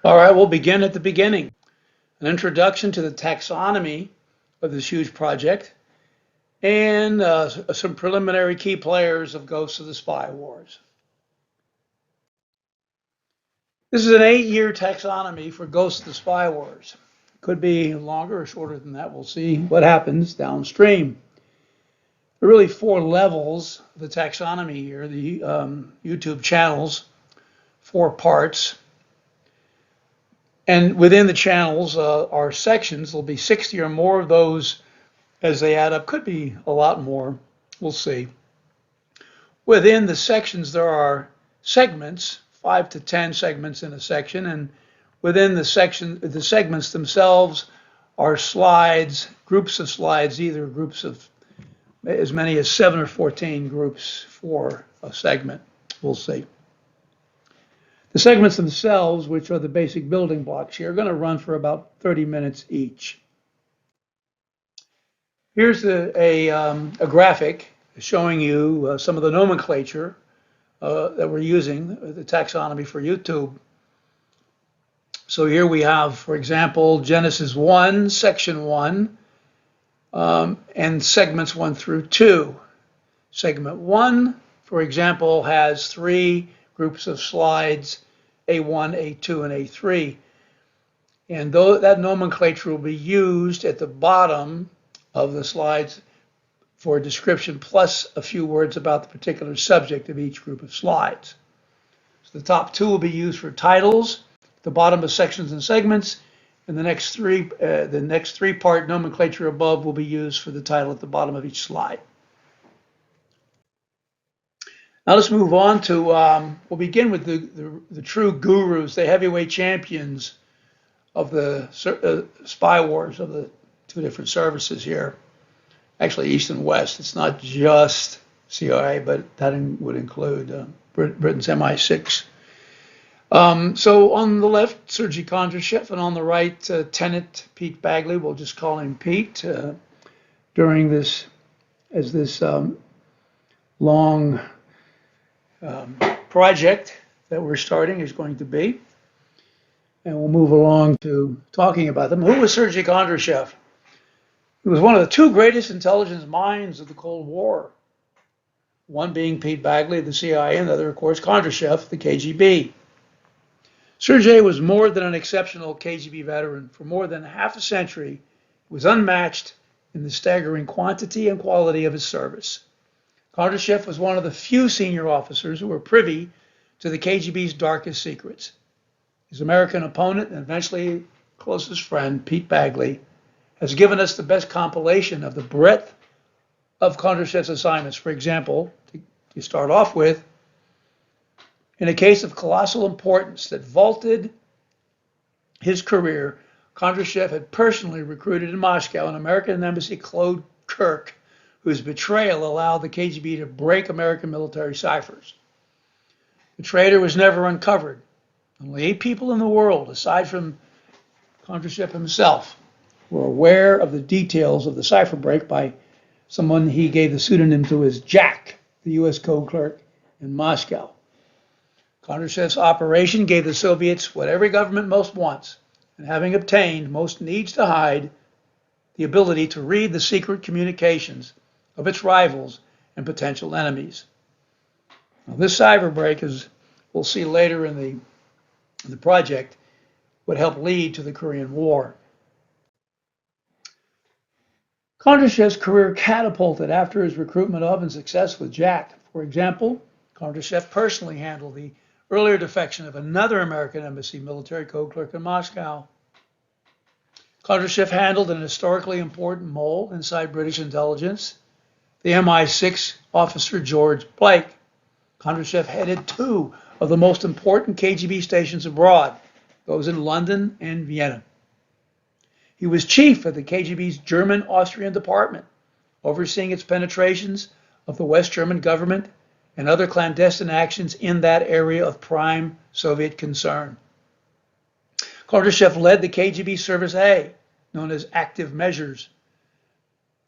All right, we'll begin at the beginning. An introduction to the taxonomy of this huge project and some preliminary key players of Ghosts of the Spy Wars. This is an 8-year taxonomy for Ghosts of the Spy Wars. Could be longer or shorter than that. We'll see what happens downstream. There are really 4 levels of the taxonomy here, the YouTube channels, 4 parts. And within the channels are sections. There'll be 60 or more of those as they add up. Could be a lot more. We'll see. Within the sections, there are segments, 5 to 10 segments in a section. And within the segments themselves are slides, groups of slides, either groups of as many as 7 or 14 groups for a segment. We'll see. The segments themselves, which are the basic building blocks here, are going to run for about 30 minutes each. Here's a graphic showing you some of the nomenclature that we're using, the taxonomy for YouTube. So here we have, for example, Genesis 1, Section 1, and segments 1 through 2. Segment 1, for example, has 3 groups of slides, A1, A2, and A3. And that nomenclature will be used at the bottom of the slides for a description plus a few words about the particular subject of each group of slides. So the top 2 will be used for titles, the bottom of sections and segments, and the next 3-part nomenclature above will be used for the title at the bottom of each slide. Now let's move on to, we'll begin with the true gurus, the heavyweight champions of the spy wars of the 2 different services here. Actually, East and West. It's not just CIA, but that would include Britain's MI6. So on the left, Sergey Kondrashev, and on the right, Tenant Pete Bagley. We'll just call him Pete during this, as this long project that we're starting is going to be. And we'll move along to talking about them. Who was Sergey Kondrashev? He was one of the 2 greatest intelligence minds of the Cold War. One being Pete Bagley of the CIA, and the other, of course, Kondrashev, the KGB. Sergey was more than an exceptional KGB veteran. For more than half a century, he was unmatched in the staggering quantity and quality of his service. Kondrashev was one of the few senior officers who were privy to the KGB's darkest secrets. His American opponent and eventually closest friend, Pete Bagley, has given us the best compilation of the breadth of Kondrashev's assignments. For example, to start off with, in a case of colossal importance that vaulted his career, Kondrashev had personally recruited in Moscow an American embassy Claude Kirk, whose betrayal allowed the KGB to break American military ciphers. The traitor was never uncovered. Only 8 people in the world, aside from Kondrashev himself, were aware of the details of the cipher break by someone he gave the pseudonym to as Jack, the U.S. code clerk in Moscow. Kondrashev's operation gave the Soviets what every government most wants, and having obtained, most needs to hide, the ability to read the secret communications of its rivals and potential enemies. Now, this cipher break, as we'll see later in the project, would help lead to the Korean War. Kondrashev's career catapulted after his recruitment of and success with Jack. For example, Kondrashev personally handled the earlier defection of another American embassy military code clerk in Moscow. Kondrashev handled an historically important mole inside British intelligence, the MI6 officer George Blake. Kondrashev headed 2 of the most important KGB stations abroad, those in London and Vienna. He was chief of the KGB's German-Austrian department, overseeing its penetrations of the West German government and other clandestine actions in that area of prime Soviet concern. Kondrashev led the KGB Service A, known as Active Measures.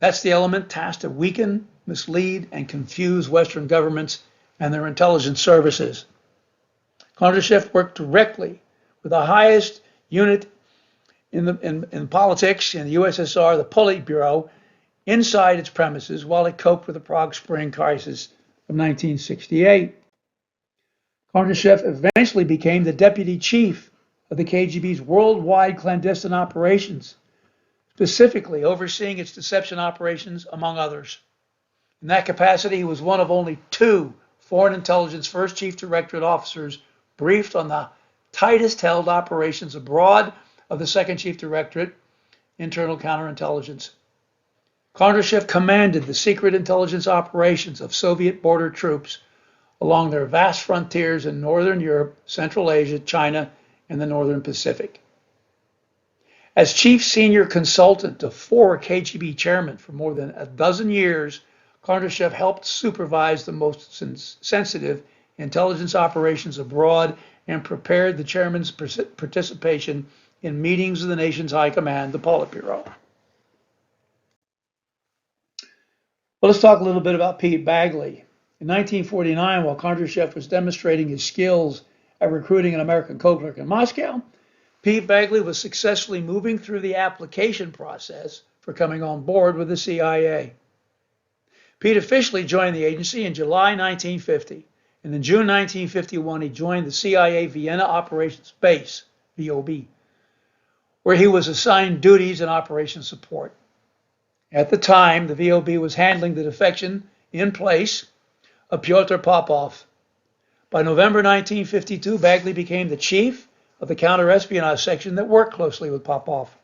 That's the element tasked to weaken, mislead, and confuse Western governments and their intelligence services. Kondrashev worked directly with the highest unit in politics in the USSR, the Politburo, inside its premises while it coped with the Prague Spring crisis of 1968. Kondrashev eventually became the deputy chief of the KGB's worldwide clandestine operations, specifically overseeing its deception operations, among others. In that capacity, he was one of only 2 Foreign Intelligence First Chief Directorate officers briefed on the tightest held operations abroad of the Second Chief Directorate, Internal Counterintelligence. Kondrashev commanded the secret intelligence operations of Soviet border troops along their vast frontiers in Northern Europe, Central Asia, China, and the Northern Pacific. As chief senior consultant to 4 KGB chairmen for more than a dozen years, Kondrashev helped supervise the most sensitive intelligence operations abroad and prepared the chairman's participation in meetings of the nation's high command, the Politburo. Well, let's talk a little bit about Pete Bagley. In 1949, while Kondrashev was demonstrating his skills at recruiting an American co-clerk in Moscow, Pete Bagley was successfully moving through the application process for coming on board with the CIA. Pete officially joined the agency in July 1950, and in June 1951 he joined the CIA Vienna Operations Base, VOB, where he was assigned duties and operation support. At the time, the VOB was handling the defection in place of Pyotr Popov. By November 1952, Bagley became the chief of the counter-espionage section that worked closely with Popov.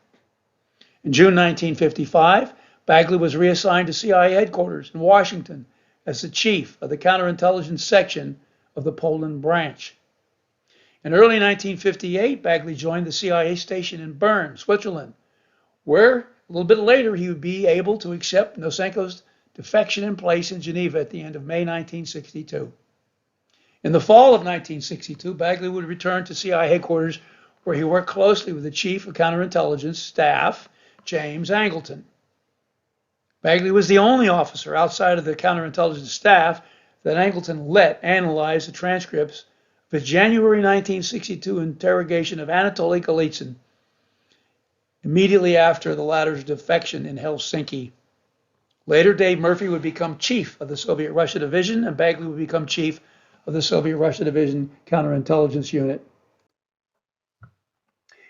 In June 1955, Bagley was reassigned to CIA headquarters in Washington as the chief of the counterintelligence section of the Poland branch. In early 1958, Bagley joined the CIA station in Bern, Switzerland, where a little bit later he would be able to accept Nosenko's defection in place in Geneva at the end of May 1962. In the fall of 1962, Bagley would return to CIA headquarters where he worked closely with the chief of counterintelligence staff, James Angleton. Bagley was the only officer outside of the counterintelligence staff that Angleton let analyze the transcripts of his January 1962 interrogation of Anatoly Golitsyn, immediately after the latter's defection in Helsinki. Later, Dave Murphy would become chief of the Soviet Russia Division, and Bagley would become chief of the Soviet Russia Division Counterintelligence Unit.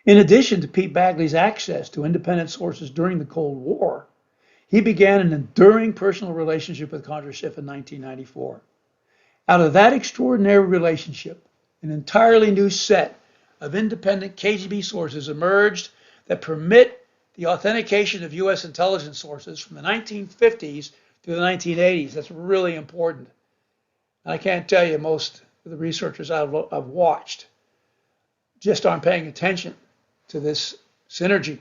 In addition to Pete Bagley's access to independent sources during the Cold War, he began an enduring personal relationship with Kondrashev in 1994. Out of that extraordinary relationship, an entirely new set of independent KGB sources emerged that permit the authentication of U.S. intelligence sources from the 1950s to the 1980s. That's really important. And I can't tell you, most of the researchers I've watched just aren't paying attention to this synergy.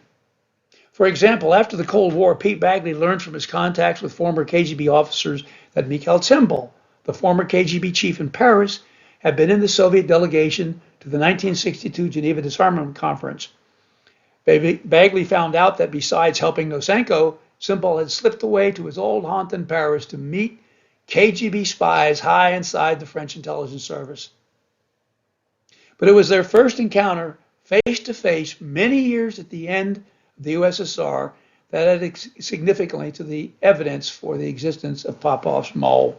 For example, after the Cold War, Pete Bagley learned from his contacts with former KGB officers that Mikhail Tsimbal, the former KGB chief in Paris, had been in the Soviet delegation to the 1962 Geneva Disarmament Conference. Bagley found out that besides helping Nosenko, Tsimbal had slipped away to his old haunt in Paris to meet KGB spies high inside the French intelligence service. But it was their first encounter face-to-face many years at the end of the USSR that added significantly to the evidence for the existence of Popov's mole.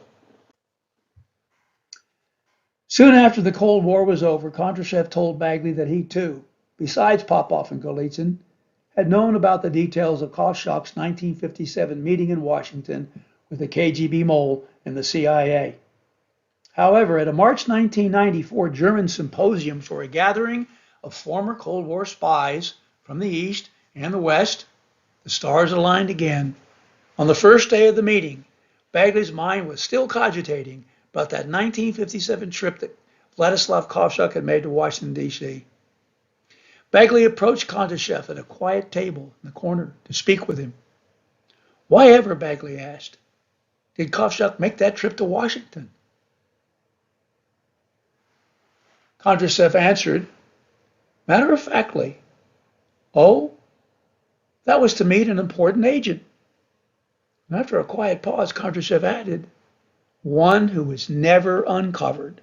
Soon after the Cold War was over, Kondrashev told Bagley that he too, besides Popov and Golitsyn, had known about the details of Kovshok's 1957 meeting in Washington with the KGB mole and the CIA. However, at a March 1994 German symposium for a gathering of former Cold War spies from the East and the West, the stars aligned again. On the first day of the meeting, Bagley's mind was still cogitating about that 1957 trip that Vladislav Kovshok had made to Washington, D.C. Bagley approached Kondrashev at a quiet table in the corner to speak with him. Why ever, Bagley asked, did Kovshok make that trip to Washington? Kondrashev answered, matter-of-factly, oh, that was to meet an important agent. And after a quiet pause, Kondrashev added, one who was never uncovered.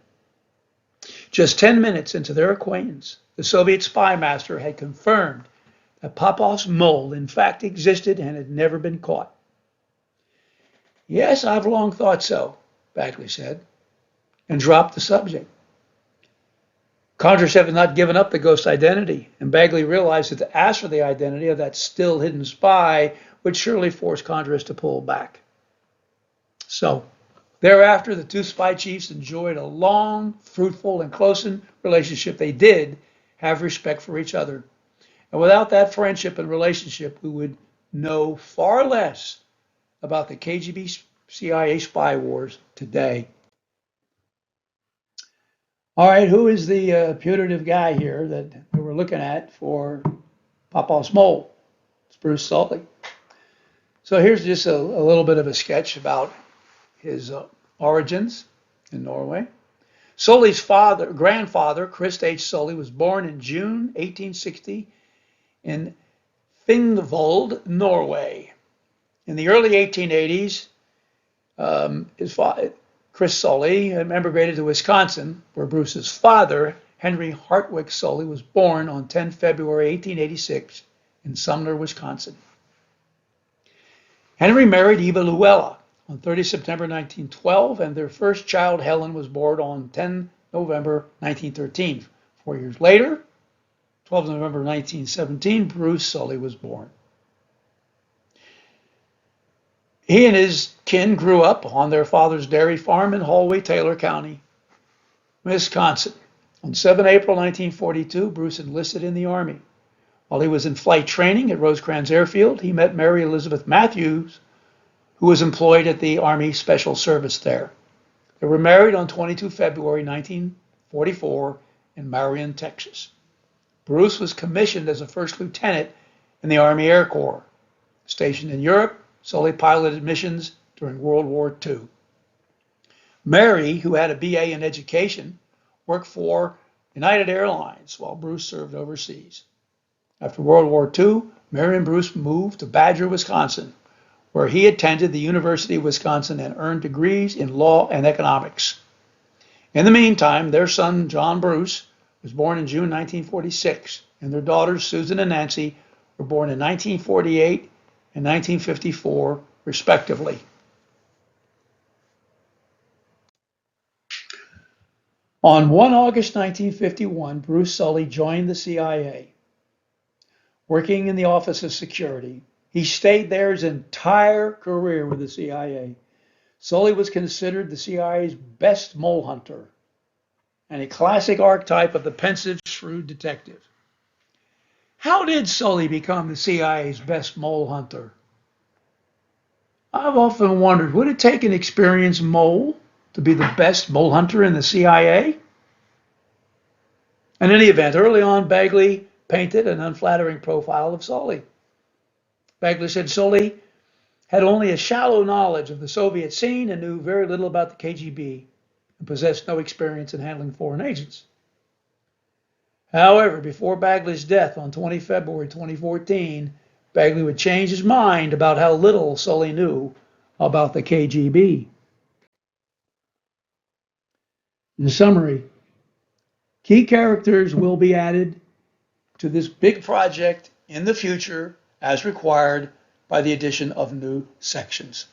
Just 10 minutes into their acquaintance, the Soviet spy master had confirmed that Popov's mole in fact existed and had never been caught. Yes, I've long thought so, Bagley said, and dropped the subject. Kondrashev had not given up the ghost identity, and Bagley realized that to ask for the identity of that still hidden spy would surely force Kondrashev to pull back. So, thereafter, the two spy chiefs enjoyed a long, fruitful, and close relationship. They did have respect for each other. And without that friendship and relationship, we would know far less about the KGB CIA spy wars today. All right, who is the putative guy here that we're looking at for Popov's mole? It's Bruce Solie. So here's just a little bit of a sketch about his origins in Norway. Solie's grandfather, Chris H. Solie, was born in June 1860 in Thingvold, Norway. In the early 1880s, his father, Chris Solie, emigrated to Wisconsin, where Bruce's father, Henry Hartwick Solie, was born on 10 February 1886 in Sumner, Wisconsin. Henry married Eva Luella on 30 September 1912, and their first child, Helen, was born on 10 November 1913. 4 years later, 12 November 1917, Bruce Solie was born. He and his kin grew up on their father's dairy farm in Holway, Taylor County, Wisconsin. On 7 April 1942, Bruce enlisted in the Army. While he was in flight training at Rosecrans Airfield, he met Mary Elizabeth Matthews, who was employed at the Army Special Service there. They were married on 22 February 1944 in Marion, Texas. Bruce was commissioned as a first lieutenant in the Army Air Corps. Stationed in Europe, Solie piloted missions during World War II. Mary, who had a BA in education, worked for United Airlines while Bruce served overseas. After World War II, Mary and Bruce moved to Badger, Wisconsin, where he attended the University of Wisconsin and earned degrees in law and economics. In the meantime, their son, John Bruce, was born in June 1946, and their daughters, Susan and Nancy, were born in 1948 and 1954, respectively. On 1 August 1951, Bruce Solie joined the CIA. Working in the Office of Security, he stayed there his entire career with the CIA. Solie was considered the CIA's best mole hunter and a classic archetype of the pensive, shrewd detective. How did Solie become the CIA's best mole hunter? I've often wondered, would it take an experienced mole to be the best mole hunter in the CIA? In any event, early on, Bagley painted an unflattering profile of Solie. Bagley said Solie had only a shallow knowledge of the Soviet scene and knew very little about the KGB and possessed no experience in handling foreign agents. However, before Bagley's death on 20 February 2014, Bagley would change his mind about how little Solie knew about the KGB. In summary, key characters will be added to this big project in the future as required by the addition of new sections.